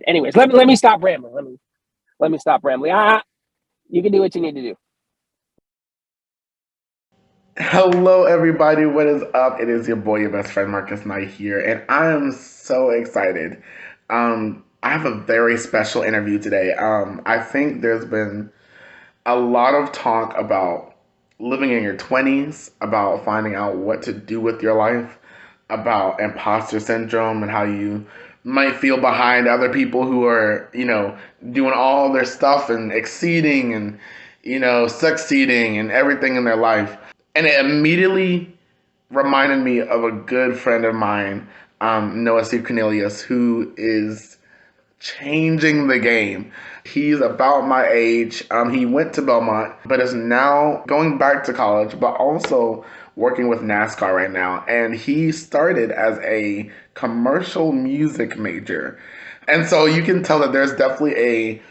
anyways, let me stop rambling. Let me stop rambling. You can do what you need to do. Hello, everybody. What is up? It is your boy, your best friend, Marcus Knight here, and I am so excited. I have a very special interview today. I think there's been a lot of talk about living in your 20s, about finding out what to do with your life, about imposter syndrome and how you might feel behind other people who are, doing all their stuff and exceeding and, succeeding and everything in their life. And it immediately reminded me of a good friend of mine, Noah C. Cornelius, who is changing the game. He's about my age. He went to Belmont, but is now going back to college, but also working with NASCAR right now. And he started as a commercial music major. And so you can tell that there's definitely a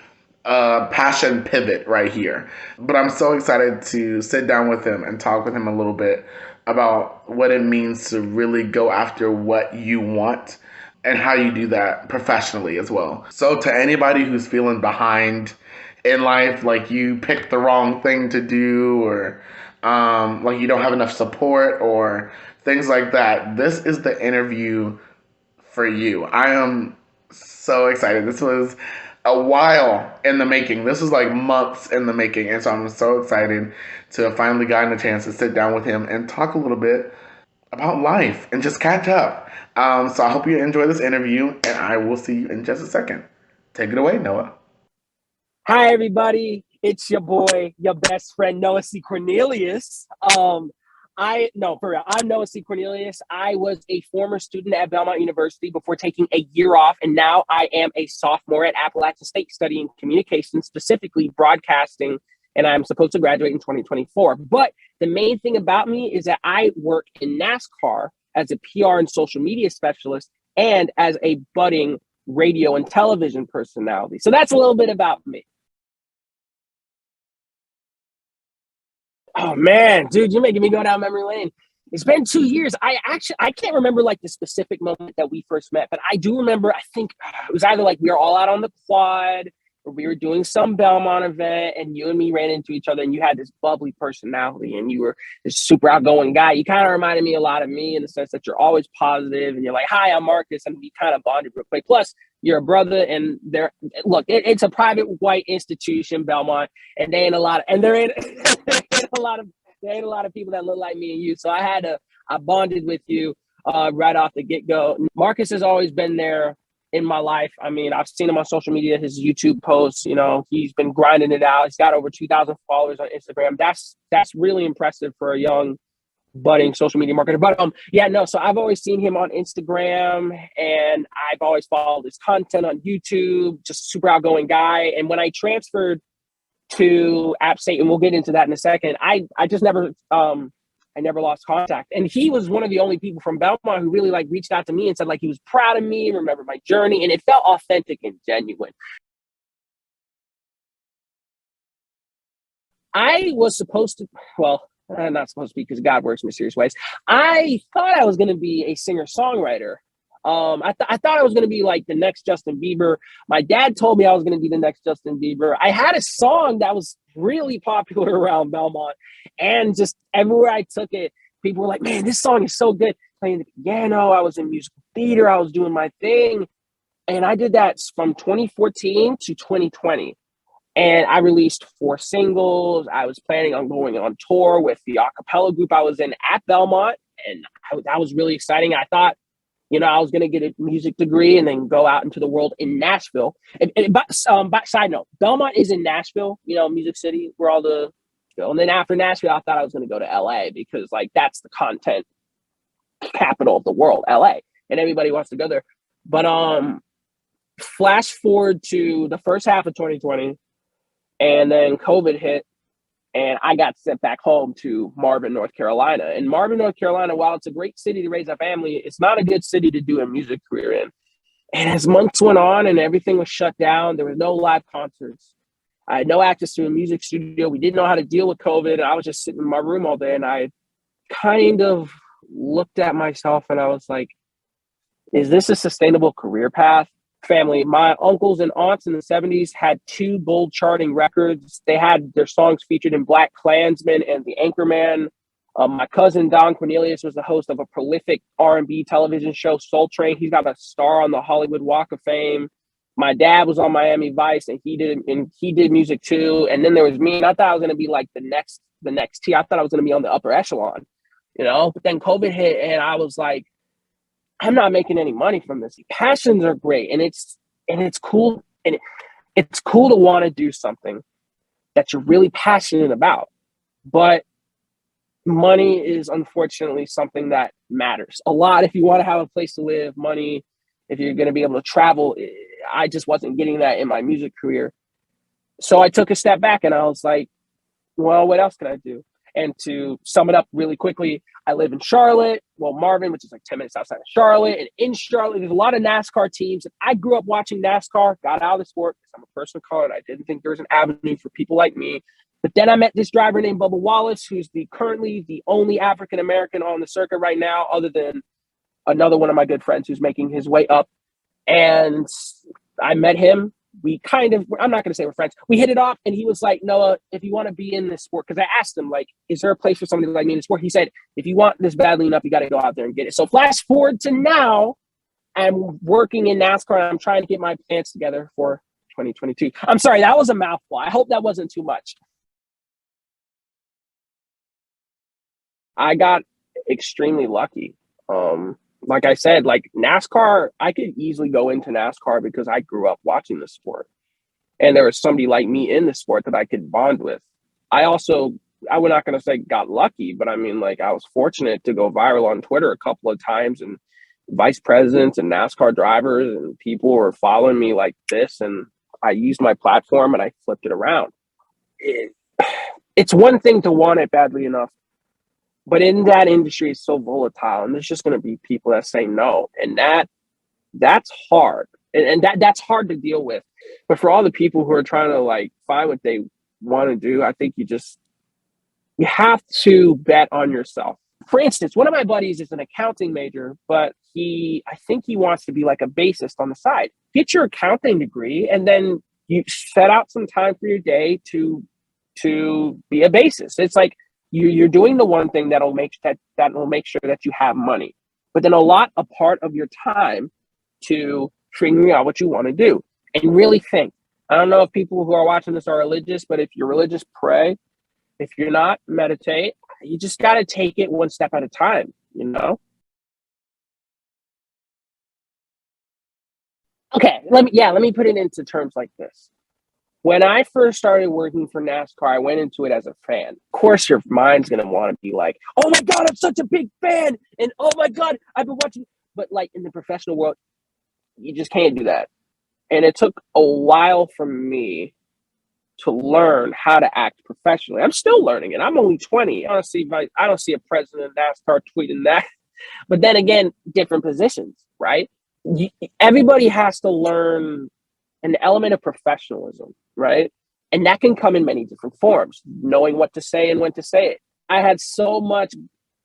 passion pivot right here. But I'm so excited to sit down with him and talk with him a little bit about what it means to really go after what you want and how you do that professionally as well. So, to anybody who's feeling behind in life, like you picked the wrong thing to do, or like you don't have enough support, or things like that, this is the interview for you. I am so excited. This was a while in the making. This was like months in the making. And so I'm so excited to have finally gotten a chance to sit down with him and talk a little bit about life and just catch up. So I hope you enjoy this interview, and I will see you in just a second. Take it away, Noah. Hi, everybody. It's your boy, your best friend, Noah C. Cornelius. No, for real. I'm Noah C. Cornelius. I was a former student at Belmont University before taking a year off, and now I am a sophomore at Appalachian State studying communications, specifically broadcasting, and I'm supposed to graduate in 2024. But the main thing about me is that I work in NASCAR as a PR and social media specialist and as a budding radio and television personality. So that's a little bit about me. Oh man, dude, you're making me go down memory lane. It's been 2 years. I can't remember like the specific moment that we first met, but I do remember. I think it was either like we were all out on the quad or we were doing some Belmont event, and you and me ran into each other, and you had this bubbly personality, and you were this super outgoing guy. You kind of reminded me a lot of me in the sense that you're always positive, and you're like, "Hi, I'm Marcus," and we kind of bonded real quick. Plus, you're a brother, and it's a private white institution, Belmont, and they ain't a lot of, and there ain't, there ain't a lot of people that look like me and you. So I bonded with you right off the get go. Marcus has always been there in my life. I mean, I've seen him on social media, his YouTube posts, he's been grinding it out. He's got over 2,000 followers on Instagram. That's really impressive for a young budding social media marketer. But so I've always seen him on Instagram, and I've always followed his content on YouTube, just super outgoing guy. And when I transferred to App State, and we'll get into that in a second, I just never I never lost contact. And he was one of the only people from Belmont who really like reached out to me and said like he was proud of me, remember my journey, and it felt authentic and genuine. I was supposed to, well, not supposed to be because God works in mysterious ways. I thought I was going to be a singer-songwriter. I thought I was going to be like the next Justin Bieber. My dad told me I was going to be the next Justin Bieber. I had a song that was really popular around Belmont, and just everywhere I took it, people were like, "Man, this song is so good." Playing the piano, I was in musical theater, I was doing my thing, and I did that from 2014 to 2020. And I released 4 singles. I was planning on going on tour with the a cappella group I was in at Belmont, and that was really exciting. I thought, I was going to get a music degree and then go out into the world in Nashville. But side note, Belmont is in Nashville, Music City, where all the, and then after Nashville, I thought I was going to go to LA because like that's the content capital of the world, LA, and everybody wants to go there. But flash forward to the first half of 2020, and then COVID hit, and I got sent back home to Marvin, North Carolina. And Marvin, North Carolina, while it's a great city to raise a family, it's not a good city to do a music career in. And as months went on and everything was shut down, there was no live concerts. I had no access to a music studio. We didn't know how to deal with COVID. And I was just sitting in my room all day, and I kind of looked at myself and I was like, is this a sustainable career path? family. My uncles and aunts in the 70s had two gold charting records. They had their songs featured in Black Klansman and The Anchorman. My cousin Don Cornelius was the host of a prolific R&B television show, Soul Train. He's got a star on the Hollywood Walk of Fame. My dad was on Miami Vice, and he did music too. And then there was me, and I thought I was going to be like the next tier. I thought I was going to be on the upper echelon, you know. But then COVID hit, and I was like, I'm not making any money from this. Passions are great, and it's cool, and it's cool to want to do something that you're really passionate about. But money is unfortunately something that matters a lot. If you want to have a place to live, money, if you're going to be able to travel, I just wasn't getting that in my music career. So I took a step back and I was like, well, what else can I do? And to sum it up really quickly, I live in Charlotte, well, Marvin, which is like 10 minutes outside of Charlotte. And in Charlotte, there's a lot of NASCAR teams. And I grew up watching NASCAR, got out of the sport because I'm a person of color and I didn't think there was an avenue for people like me. But then I met this driver named Bubba Wallace, who's currently the only African-American on the circuit right now, other than another one of my good friends who's making his way up. And I met him. We kind of, I'm not going to say we're friends. We hit it off, and he was like, Noah, if you want to be in this sport, because I asked him, like, is there a place for somebody like me in the sport? He said, if you want this badly enough, you got to go out there and get it. So flash forward to now, I'm working in NASCAR, and I'm trying to get my plans together for 2022. I'm sorry, that was a mouthful. I hope that wasn't too much. I got extremely lucky. Like I said, like NASCAR, I could easily go into NASCAR because I grew up watching the sport. And there was somebody like me in the sport that I could bond with. I was not going to say got lucky, but I mean, like I was fortunate to go viral on Twitter a couple of times, and vice presidents and NASCAR drivers and people were following me like this. And I used my platform and I flipped it around. It's one thing to want it badly enough, but in that industry, it's so volatile, and there's just going to be people that say no, and that's hard, and that's hard to deal with. But for all the people who are trying to like find what they want to do, I think you have to bet on yourself. For instance, one of my buddies is an accounting major, but I think he wants to be like a bassist on the side. Get your accounting degree, and then you set out some time for your day to be a bassist. It's like you're doing the one thing that'll make sure that you have money, but then a part of your time to figuring out what you want to do and really think. I don't know if people who are watching this are religious, but if you're religious, pray. If you're not, meditate. You just got to take it one step at a time, you know? Okay, let me put it into terms like this. When I first started working for NASCAR, I went into it as a fan. Of course, your mind's going to want to be like, oh my God, I'm such a big fan. And oh my God, I've been watching. But like in the professional world, you just can't do that. And it took a while for me to learn how to act professionally. I'm still learning it. I'm only 20. I don't see a president of NASCAR tweeting that. But then again, different positions, right? Everybody has to learn an element of professionalism, right? And that can come in many different forms, knowing what to say and when to say it. I had so much,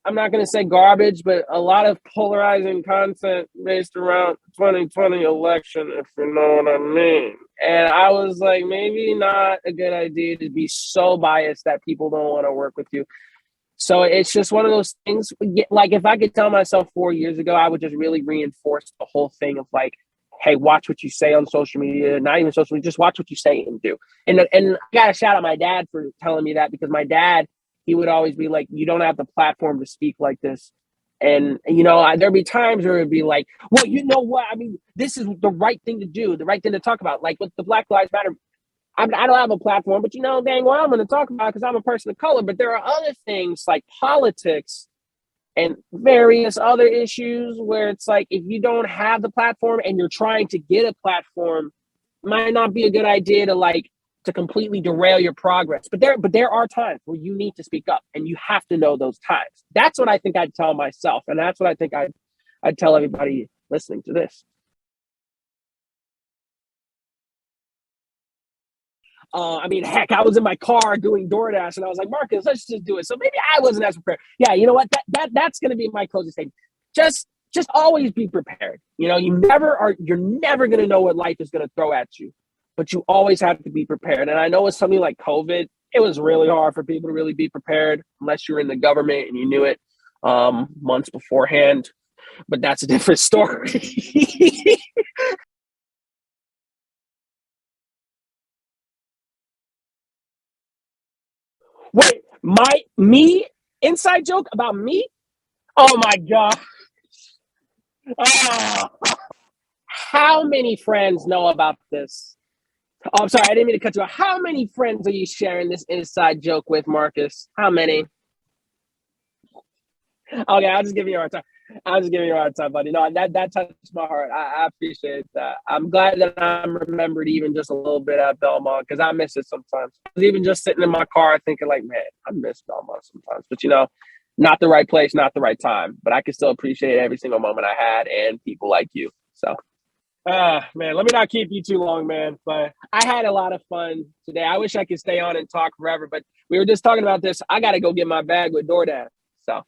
I'm not going to say garbage, but a lot of polarizing content based around 2020 election, if you know what I mean. And I was like, maybe not a good idea to be so biased that people don't want to work with you. So it's just one of those things. Like if I could tell myself 4 years ago, I would just really reinforce the whole thing of like, hey, watch what you say on social media, not even social media, just watch what you say and do. And I got to shout out my dad for telling me that, because my dad, he would always be like, you don't have the platform to speak like this. And, you know, there'd be times where it'd be like, well, you know what? I mean, this is the right thing to do, the right thing to talk about. Like with the Black Lives Matter, I don't have a platform, but you know, dang well, I'm going to talk about it because I'm a person of color. But there are other things like politics and various other issues where it's like, if you don't have the platform and you're trying to get a platform, it might not be a good idea to completely derail your progress. But there are times where you need to speak up, and you have to know those times. That's what I think I'd tell myself, and that's what I think I'd tell everybody listening to this. I mean, heck, I was in my car doing DoorDash, and I was like, Marcus, let's just do it. So maybe I wasn't as prepared. Yeah, you know what? That's going to be my closing statement. Just just always be prepared. You're never going to know what life is going to throw at you, but you always have to be prepared. And I know with something like COVID, it was really hard for people to really be prepared unless you're in the government and you knew it months beforehand. But that's a different story. Wait, me inside joke about me? Oh my god! Oh, how many friends know about this? Oh, I'm sorry, I didn't mean to cut you off. How many friends are you sharing this inside joke with, Marcus? How many? Okay, I'll just give you a hard time. I'll just give you a hard time, buddy. No, that touched my heart. I appreciate that. I'm glad that I'm remembered even just a little bit at Belmont because I miss it sometimes. I was even just sitting in my car thinking, like, man, I miss Belmont sometimes. But not the right place, not the right time. But I can still appreciate every single moment I had and people like you. So. Man, let me not keep you too long, man. But I had a lot of fun today. I wish I could stay on and talk forever, but we were just talking about this. I got to go get my bag with DoorDash. So.